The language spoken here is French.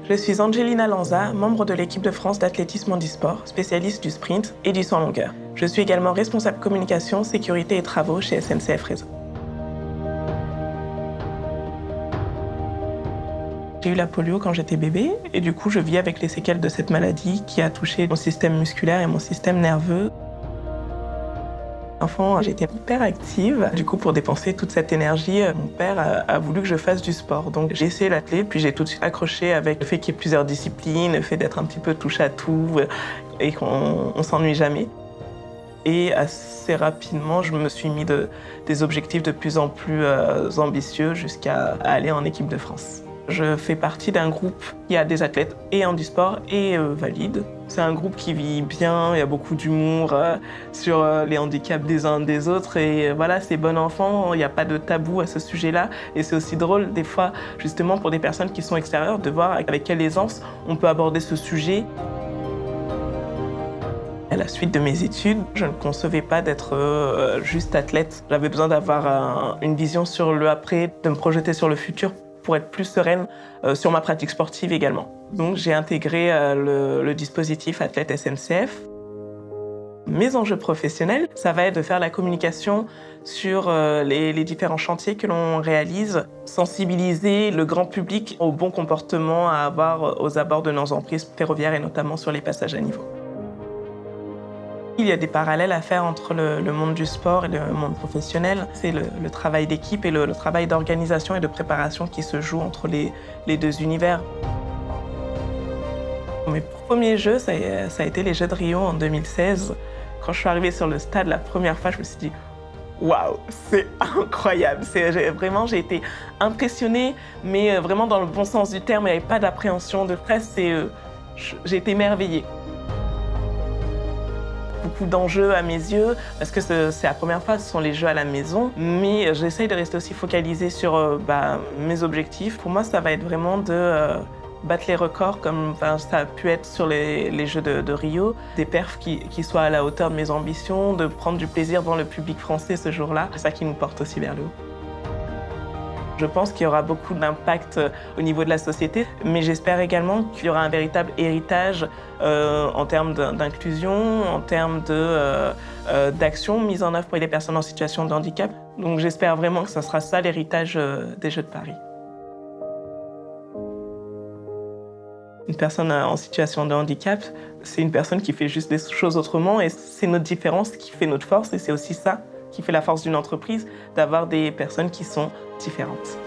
Je suis Angelina Lanza, membre de l'équipe de France d'athlétisme handisport, spécialiste du sprint et du saut en longueur. Je suis également responsable communication, sécurité et travaux chez SNCF Réseau. J'ai eu la polio quand j'étais bébé et du coup je vis avec les séquelles de cette maladie qui a touché mon système musculaire et mon système nerveux. Enfant, j'étais hyper active. Du coup, pour dépenser toute cette énergie, mon père a voulu que je fasse du sport. Donc j'ai essayé l'athlé, puis j'ai tout de suite accroché avec le fait qu'il y ait plusieurs disciplines, le fait d'être un petit peu touche à tout et qu'on s'ennuie jamais. Et assez rapidement, je me suis mis des objectifs de plus en plus ambitieux jusqu'à aller en équipe de France. Je fais partie d'un groupe qui a des athlètes et handisport et valides. C'est un groupe qui vit bien, il y a beaucoup d'humour sur les handicaps des uns des autres. Et voilà, c'est bon enfant, il n'y a pas de tabou à ce sujet-là. Et c'est aussi drôle, des fois, justement, pour des personnes qui sont extérieures, de voir avec quelle aisance on peut aborder ce sujet. À la suite de mes études, je ne concevais pas d'être juste athlète. J'avais besoin d'avoir une vision sur le après, de me projeter sur le futur pour être plus sereine sur ma pratique sportive également. Donc j'ai intégré le dispositif Athlète SNCF. Mes enjeux professionnels, ça va être de faire la communication sur les différents chantiers que l'on réalise, sensibiliser le grand public au bon comportement à avoir aux abords de nos emprises ferroviaires et notamment sur les passages à niveau. Il y a des parallèles à faire entre le monde du sport et le monde professionnel. C'est le travail d'équipe et le travail d'organisation et de préparation qui se joue entre les deux univers. Mes premiers jeux, ça a été les Jeux de Rio en 2016. Quand je suis arrivée sur le stade la première fois, je me suis dit « Waouh, c'est incroyable !» J'ai été impressionnée, mais vraiment dans le bon sens du terme. Il n'y avait pas d'appréhension de stress. J'ai été émerveillée. Beaucoup d'enjeux à mes yeux, parce que c'est la première fois, ce sont les jeux à la maison, mais j'essaye de rester aussi focalisée sur mes objectifs. Pour moi, ça va être vraiment de battre les records, comme ça a pu être sur les Jeux de Rio, des perfs qui soient à la hauteur de mes ambitions, de prendre du plaisir devant le public français ce jour-là. C'est ça qui nous porte aussi vers le haut. Je pense qu'il y aura beaucoup d'impact au niveau de la société, mais j'espère également qu'il y aura un véritable héritage en termes d'inclusion, en termes d'action mise en œuvre pour les personnes en situation de handicap. Donc j'espère vraiment que ce sera ça l'héritage des Jeux de Paris. Une personne en situation de handicap, c'est une personne qui fait juste des choses autrement et c'est notre différence qui fait notre force et c'est aussi ça qui fait la force d'une entreprise, d'avoir des personnes qui sont différentes.